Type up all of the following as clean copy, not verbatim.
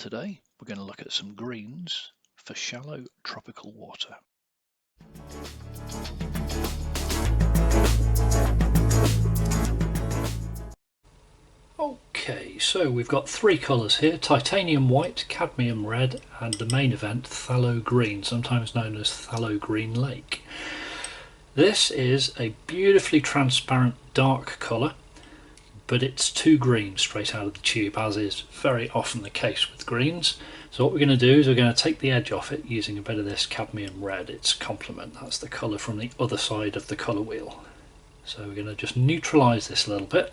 Today we're going to look at some greens for shallow tropical water. Okay, so we've got three colours here: titanium white, cadmium red, and the main event, phthalo green, sometimes known as phthalo green lake. This is a beautifully transparent dark colour, but it's too green straight out of the tube, as is very often the case with greens. So what we're going to do is we're going to take the edge off it using a bit of this cadmium red, its complement. That's the colour from the other side of the colour wheel. So we're going to just neutralise this a little bit.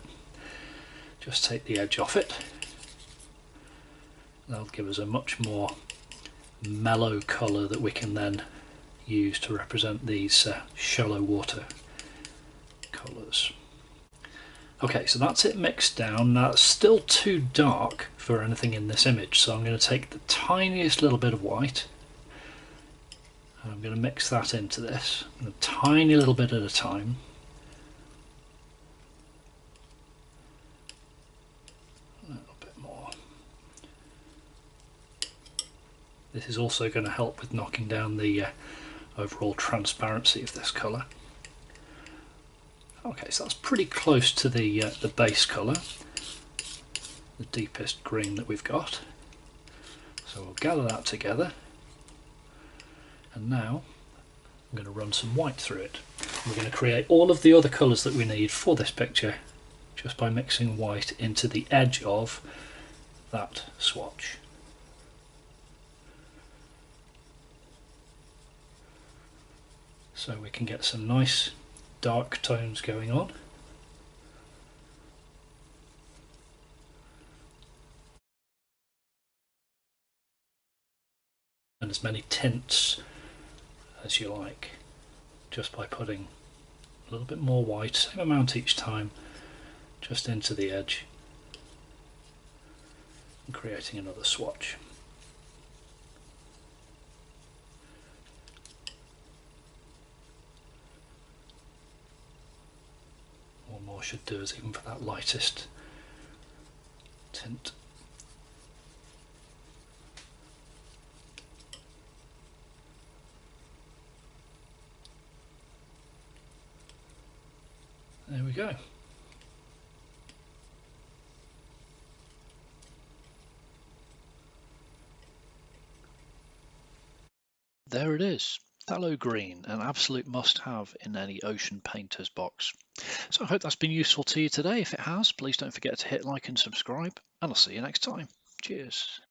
Just take the edge off it. That'll give us a much more mellow colour that we can then use to represent these shallow water colours. Okay, so that's it mixed down. Now it's still too dark for anything in this image, so I'm going to take the tiniest little bit of white and I'm going to mix that into this, a tiny little bit at a time. A little bit more. This is also going to help with knocking down the overall transparency of this colour. Okay, so that's pretty close to the base colour, the deepest green that we've got. So we'll gather that together, and now I'm going to run some white through it. We're going to create all of the other colours that we need for this picture just by mixing white into the edge of that swatch. So we can get some nice dark tones going on. And as many tints as you like, just by putting a little bit more white, same amount each time, just into the edge and creating another swatch. One more should do us even for that lightest tint. There we go. There it is. Phthalo green, an absolute must-have in any ocean painter's box. So I hope that's been useful to you today. If it has, please don't forget to hit like and subscribe, and I'll see you next time. Cheers.